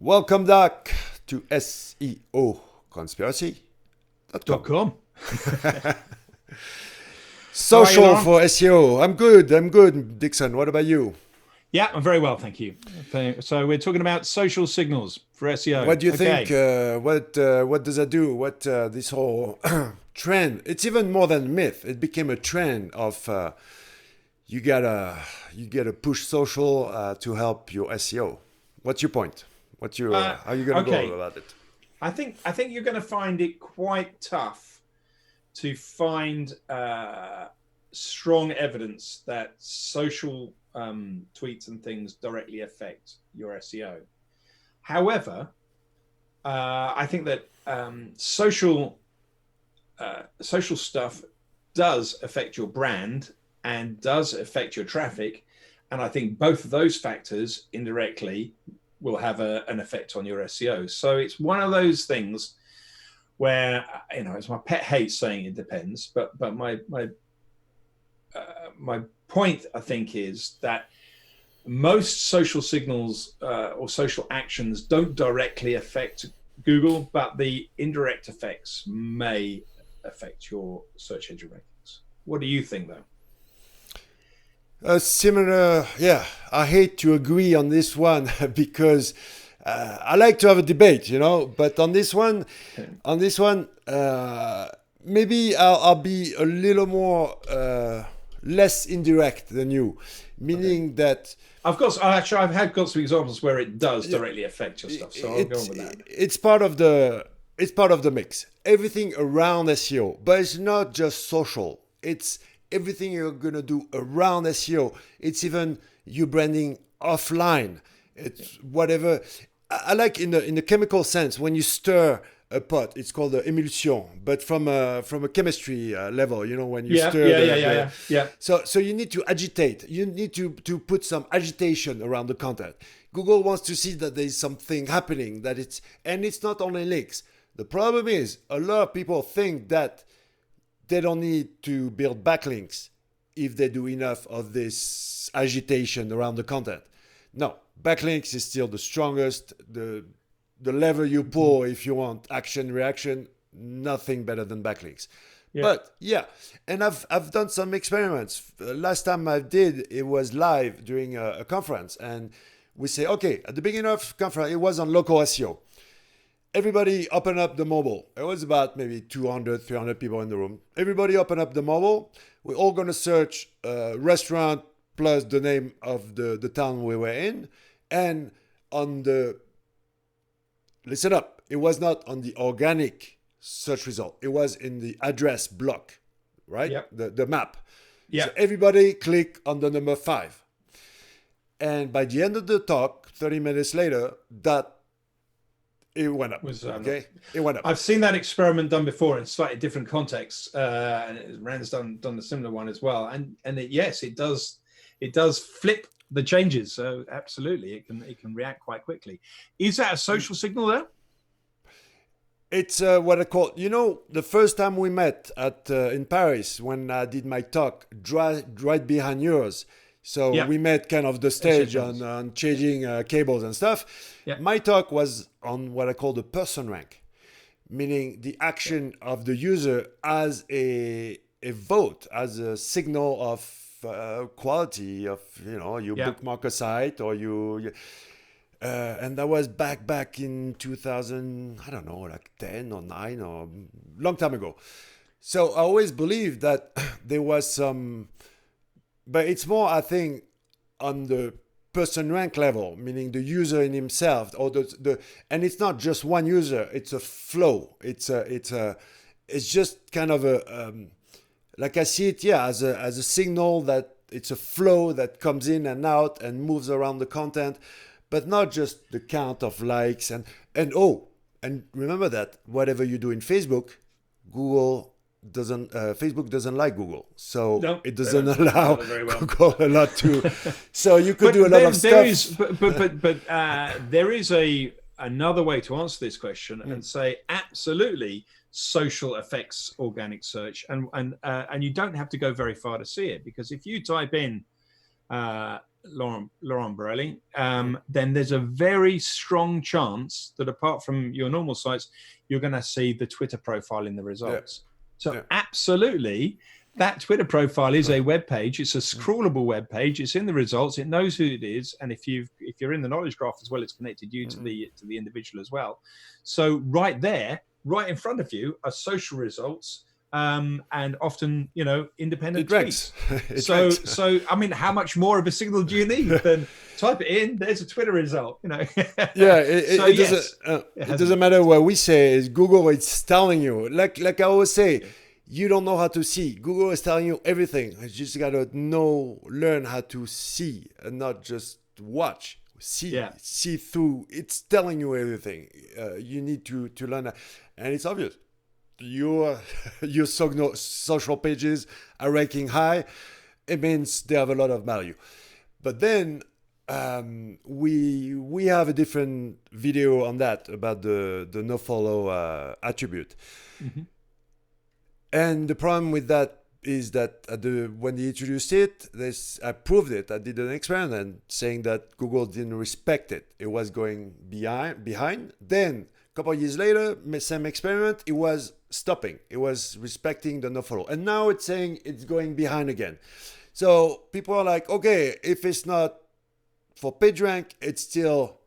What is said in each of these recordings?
Welcome back to SEO Conspiracy.com. Social for SEO. I'm good, Dixon. What about you? Yeah, I'm very well, thank you. So we're talking about social signals for SEO. What do you think? What does that do? What this whole trend? It's even more than a myth. It became a trend of you gotta push social to help your SEO. What's your point? How are you gonna go about it? I think you're going to find it quite tough to find strong evidence that social tweets and things directly affect your SEO. However, I think that social stuff does affect your brand and does affect your traffic, and I think both of those factors indirectly will have an effect on your SEO. So it's one of those things where, it's my pet hate saying it depends, but my point, I think, is that most social signals or social actions don't directly affect Google, but the indirect effects may affect your search engine rankings. What do you think, though? Similar, yeah. I hate to agree on this one because I like to have a debate, But on this one, maybe I'll be a little more less indirect than you, meaning that. Of course, I've had got some examples where it does directly affect your stuff, so I'll go on with that. It's part of the mix. Everything around SEO, but it's not just social. It's everything you're gonna do around SEO. It's even you branding offline. It's whatever. I like in the chemical sense when you stir a pot. It's called the emulsion, but from a chemistry level. When you stir. Yeah. So you need to agitate. You need to put some agitation around the content. Google wants to see that there is something happening. And it's not only links. The problem is a lot of people think that they don't need to build backlinks if they do enough of this agitation around the content. No, backlinks is still the strongest, the lever you pull if you want action, reaction, nothing better than backlinks. Yeah. But yeah, and I've done some experiments. Last time I did, it was live during a conference. And we say, okay, at the beginning of conference, it was on local SEO. Everybody open up the mobile. It was about maybe 200, 300 people in the room. Everybody open up the mobile. We're all going to search restaurant plus the name of the town we were in. And listen up, it was not on the organic search result. It was in the address block, right? Yep. The map. Yeah. So everybody click on the number 5. And by the end of the talk, 30 minutes later, it went up. It went up. I've seen that experiment done before in slightly different contexts, and Rand's done a similar one as well. And it does flip the changes. So absolutely, it can react quite quickly. Is that a social signal there? It's what I call, the first time we met in Paris when I did my talk right behind yours. So we met kind of the stage on changing cables and stuff. Yeah. My talk was on what I call the person rank, meaning the action of the user as a vote, as a signal of quality of, you bookmark a site or you and that was back in 2000, I don't know, like 10 or 9 or long time ago. So I always believed that there was some. But it's more, I think, on the person rank level, meaning the user in himself, or and it's not just one user; it's a flow. It's just kind of like I see it, as a signal that it's a flow that comes in and out and moves around the content, but not just the count of likes and remember that whatever you do in Facebook, Facebook doesn't like Google, so it doesn't allow Google a lot to. So you could do a lot of stuff. But there is another way to answer this question and say absolutely social affects organic search, and you don't have to go very far to see it, because if you type in Laurent Borelli, then there's a very strong chance that apart from your normal sites, you're going to see the Twitter profile in the results. So absolutely, that Twitter profile is a web page. It's a scrollable web page. It's in the results. It knows who it is, and if you're in the knowledge graph as well, it's connected you to the individual as well. So right there, right in front of you, are social results. And often, independent tweets. So, I mean, how much more of a signal do you need than type it in? There's a Twitter result, It doesn't matter what we say. Is Google is telling you, like I always say, you don't know how to see. Google is telling you everything. You just gotta learn how to see and not just watch. See through. It's telling you everything. You need to learn that, and it's obvious. Your social pages are ranking high. It means they have a lot of value. But then we have a different video on that about the nofollow attribute. Mm-hmm. And the problem with that is that when they introduced it, I proved it. I did an experiment saying that Google didn't respect it. It was going behind. Then a couple of years later, same experiment, it was stopping. It was respecting the nofollow. And now it's saying it's going behind again. So people are like, okay, if it's not for PageRank, it's still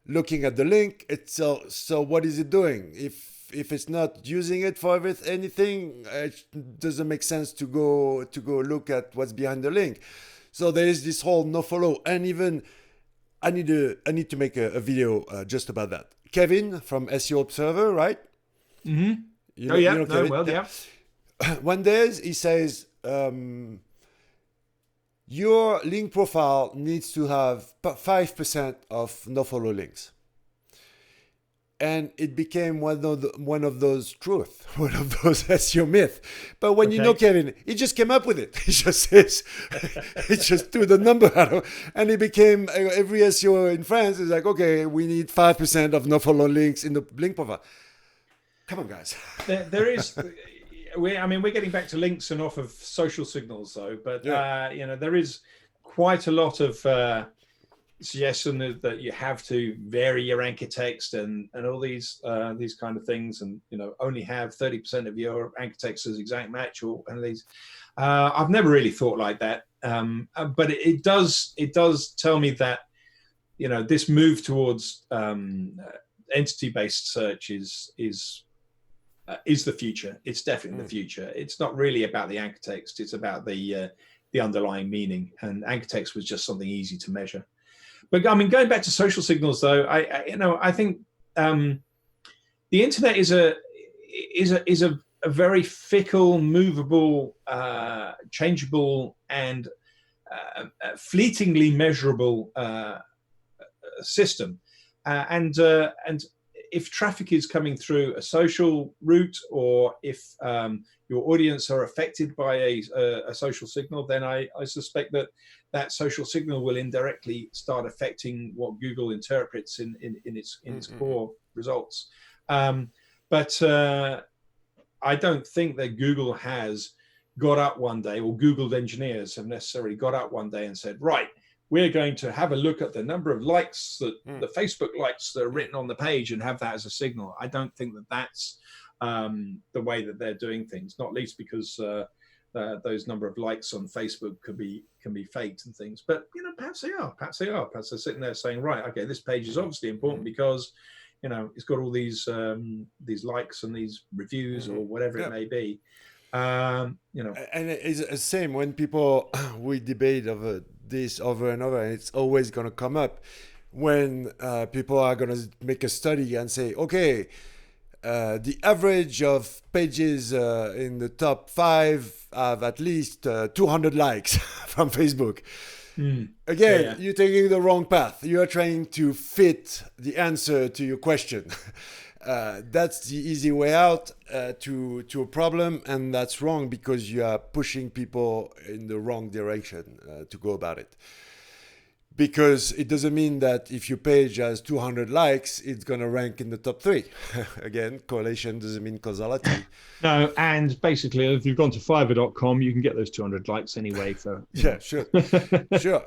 looking at the link. So what is it doing? If it's not using it for anything, it doesn't make sense to go look at what's behind the link. So there is this whole nofollow. And even I need to make a video just about that. Kevin from SEO Observer, right? Mm-hmm. You know Kevin? Yeah. One day he says, your link profile needs to have 5% of nofollow links. And it became one of those truths, one of those SEO myths. But when you know Kevin, he just came up with it. He just says, he just threw the number out, and it became every SEO in France is like, okay, we need 5% of nofollow links in the link profile. Come on, guys. There is. We're getting back to links and off of social signals, though. But there is quite a lot of suggestion that you have to vary your anchor text and all these kind of things, and only have 30% of your anchor text as exact match or and these. I've never really thought like that, but it does tell me that this move towards entity-based search is the future. It's definitely the future. It's not really about the anchor text. It's about the underlying meaning, and anchor text was just something easy to measure. But I mean, going back to social signals, though, I think the internet is a very fickle, movable, changeable, and fleetingly measurable system. And if traffic is coming through a social route, or if your audience are affected by a social signal, then I suspect that social signal will indirectly start affecting what Google interprets in its core results. But I don't think that Google has got up one day, or Google engineers have necessarily got up one day and said, right, we're going to have a look at the number of likes the Facebook likes that are written on the page and have that as a signal. I don't think that's the way that they're doing things, not least because those number of likes on Facebook can be faked and things. But perhaps they are. Perhaps they're sitting there saying, right, okay, this page is obviously important because it's got all these likes and these reviews or whatever it may be. And it's the same when we debate over this over and over, and it's always going to come up when people are going to make a study and say, okay, the average of pages in the top 5 have at least 200 likes from Facebook. Again, you're taking the wrong path. You are trying to fit the answer to your question. That's the easy way out to a problem, and that's wrong because you are pushing people in the wrong direction to go about it. Because it doesn't mean that if your page has 200 likes, it's going to rank in the top 3. Again, correlation doesn't mean causality. No, and basically, if you've gone to Fiverr.com, you can get those 200 likes anyway. Yeah, sure. Sure.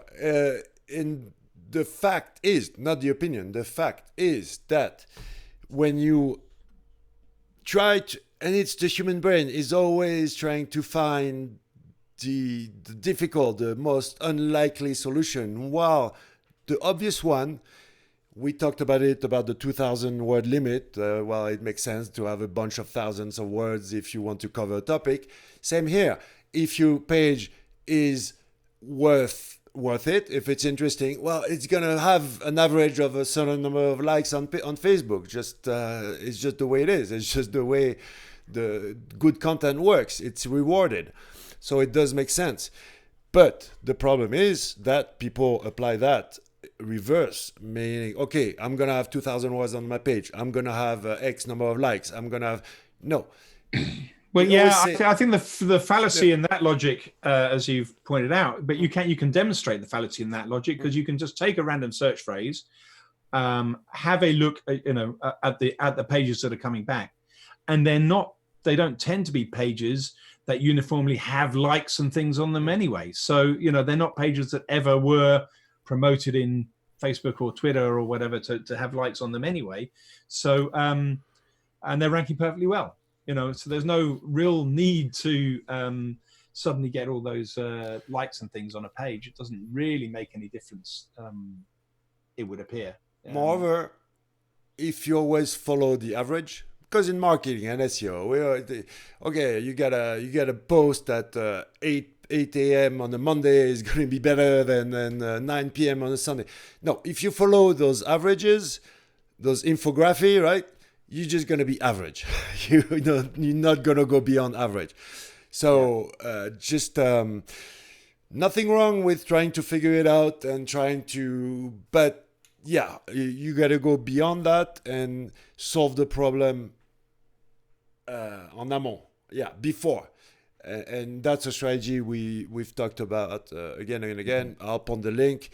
And the fact is, not the opinion, the fact is that when you try to, and it's the human brain is always trying to find the difficult, the most unlikely solution. While the obvious one, we talked about the 2,000 word limit. Well, it makes sense to have a bunch of thousands of words if you want to cover a topic. Same here. If your page is worth it, if it's interesting, well, it's gonna have an average of a certain number of likes on Facebook. It's just the way it is. It's just the way the good content works. It's rewarded. So it does make sense. But the problem is that people apply that reverse, meaning, okay, I'm going to have 2,000 words on my page. I'm going to have X number of likes. I'm going to have... No. Well, yeah, I think the fallacy in that logic, as you've pointed out, but you can demonstrate the fallacy in that logic because you can just take a random search phrase, have a look, at the pages that are coming back, and they don't tend to be pages that uniformly have likes and things on them anyway. So, they're not pages that ever were promoted in Facebook or Twitter or whatever to have likes on them anyway. So, and they're ranking perfectly well, so there's no real need to suddenly get all those likes and things on a page. It doesn't really make any difference, it would appear. Moreover, if you always follow the average, because in marketing and SEO, you gotta post at 8 a.m. on a Monday is going to be better than 9 p.m. on a Sunday. No, if you follow those averages, those infography, right, you're just going to be average. You're not going to go beyond average. So nothing wrong with trying to figure it out and but yeah, you got to go beyond that and solve the problem en amont. Yeah, before. And that's a strategy we've talked about again and again. I'll put the link,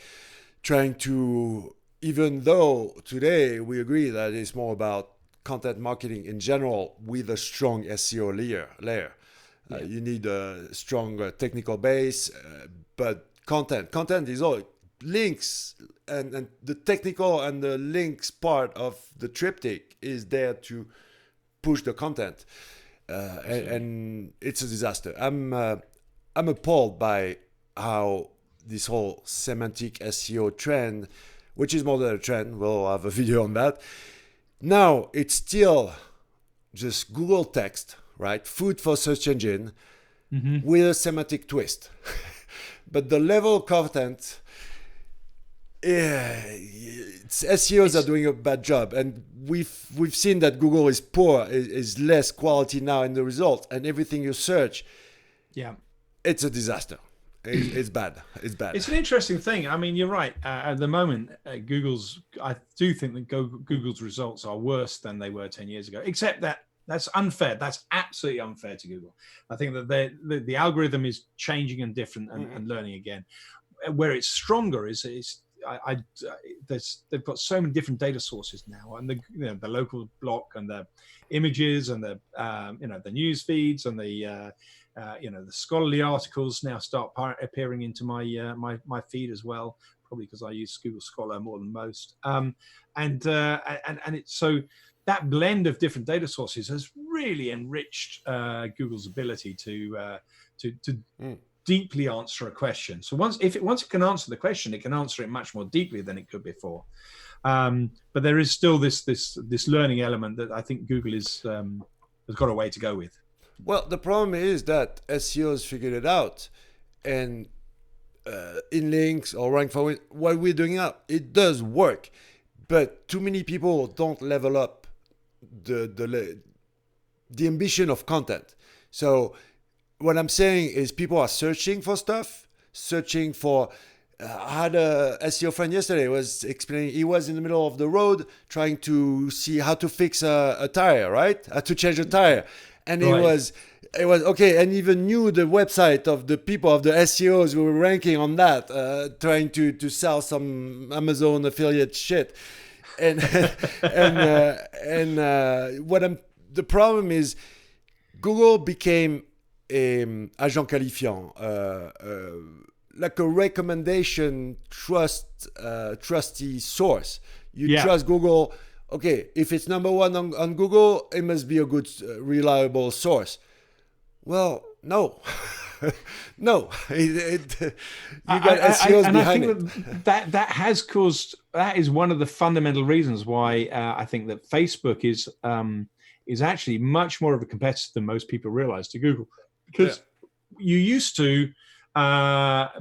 trying to, even though today we agree that it's more about content marketing in general with a strong SEO layer. You need a strong technical base, but content is all links, and the technical and the links part of the triptych is there to push the content. And it's a disaster. I'm appalled by how this whole semantic SEO trend, which is more than a trend, we'll have a video on that. Now it's still just Google text, right? Food for search engine with a semantic twist. But the level of content, SEOs are doing a bad job, and we've seen that Google is poor, is less quality now in the results, and everything you search, it's a disaster. It's bad. It's bad. It's an interesting thing. I mean, you're right. At the moment, I do think that Google's results are worse than they were 10 years ago. Except that's unfair. That's absolutely unfair to Google. I think that the algorithm is changing and different and learning again. Where it's stronger is they've got so many different data sources now, and the local block and the images and the news feeds and the scholarly articles now start appearing into my feed as well, probably because I use Google Scholar more than most. And it's so that blend of different data sources has really enriched Google's ability to deeply answer a question. So once it can answer the question, it can answer it much more deeply than it could before. But there is still this learning element that I think Google has got a way to go with. Well, the problem is that SEOs figured it out, and in links or rank for what we're doing now, it does work, but too many people don't level up the ambition of content. So what I'm saying is people are searching for stuff, searching for... I had a SEO friend yesterday was explaining he was in the middle of the road trying to see how to fix a tire, right? How to change a tire. And he was it was okay, and even knew the website of the people of the SEOs who were ranking on that, trying to sell some Amazon affiliate shit, and the problem is Google became agent qualifiant, like a recommendation trusty source. You trust Google. Okay, if it's number one on Google, it must be a good, reliable source. Well, no. No. You got SEOs and behind I think that has caused, that is one of the fundamental reasons why I think that Facebook is actually much more of a competitor than most people realize to Google. Because you used to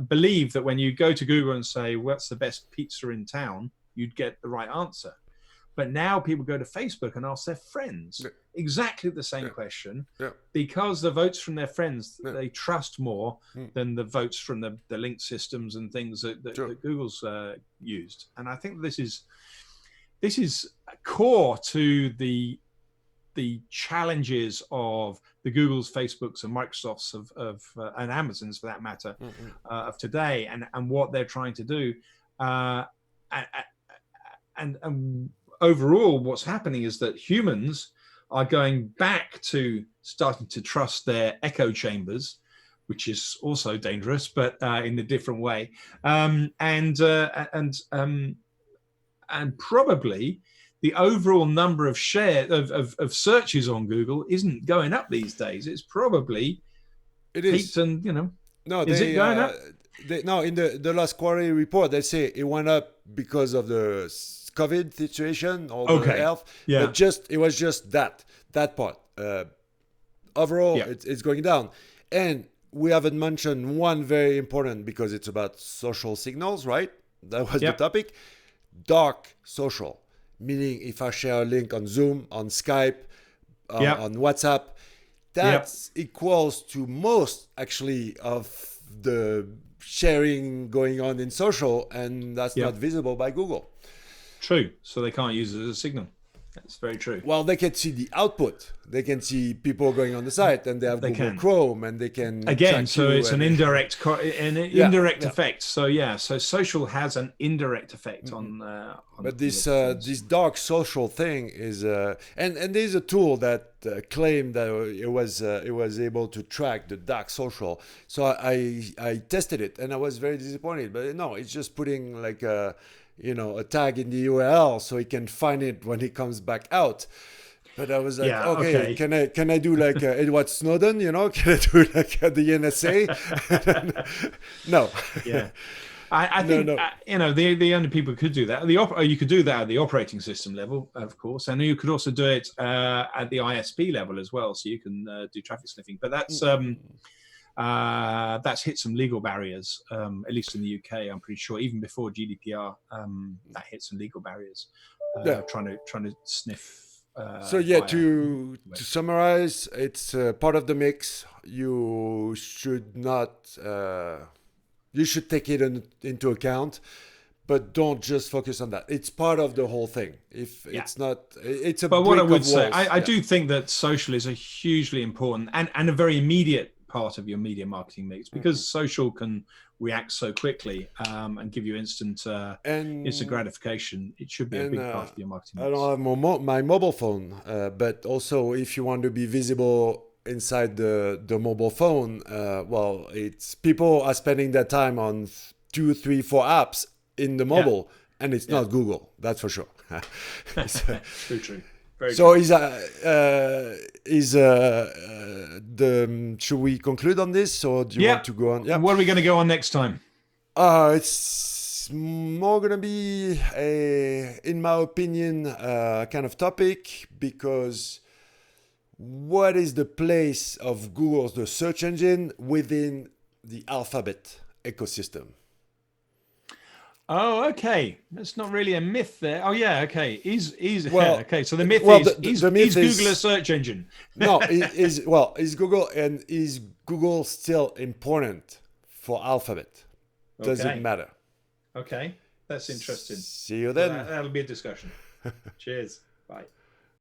believe that when you go to Google and say, what's the best pizza in town, you'd get the right answer. But now people go to Facebook and ask their friends exactly the same question, because the votes from their friends, they trust more than the votes from the link systems and things that Google's used. And I think this is core to the challenges of the Googles, Facebooks, and Microsofts and Amazons, for that matter, of today, and what they're trying to do. And overall, what's happening is that humans are going back to starting to trust their echo chambers, which is also dangerous, but in a different way. And probably the overall number of of searches on Google isn't going up these days. It's probably peaked, and is it going up? No, in the last quarterly report, they say it went up because of the COVID situation or the health. But it was just that part. Overall, it's going down. And we haven't mentioned one very important, because it's about social signals, right? That was the topic. Dark social, meaning if I share a link on Zoom, on Skype, on WhatsApp, that's equals to most actually of the sharing going on in social, and that's not visible by Google. True. So they can't use it as a signal. That's very true. Well, they can see the output. They can see people going on the site, and they have Google Chrome, and they can so it's an indirect effect. So so social has an indirect effect on. But this dark social thing is, and there's a tool that claimed that it was able to track the dark social. So I tested it, and I was very disappointed. But no, it's just putting like a tag in the URL so he can find it when he comes back out. But I was like, okay, can I do like Edward Snowden? Can I do like the NSA? No. Yeah. I think the only people who could do that. You could do that at the operating system level, of course, and you could also do it at the ISP level as well. So you can do traffic sniffing, but that's hit some legal barriers, at least in the UK. I'm pretty sure even before GDPR, that hit some legal barriers. Trying to sniff. To summarize, it's part of the mix. You should not. You should take it into account, but don't just focus on that. It's part of the whole thing. If it's not, it's a. But what I would say, I do think that social is a hugely important and a very immediate part of your media marketing mix, because social can react so quickly and give you instant gratification. It should be a big part of your marketing mix. I don't have my mobile phone, but also if you want to be visible inside the mobile phone, it's people are spending their time on 2, 3, 4 apps in the mobile, and it's not Google. That's for sure. True. So should we conclude on this, or do you want to go on? Yeah. What are we going to go on next time? It's more going to be in my opinion, kind of topic, because what is the place of Google, the search engine, within the Alphabet ecosystem? Oh, okay. That's not really a myth there. Oh, yeah. Okay. Okay. So the myth is Google a search engine? No. Is Google, and is Google still important for Alphabet? Does it matter? Okay. That's interesting. See you then. That'll be a discussion. Cheers. Bye.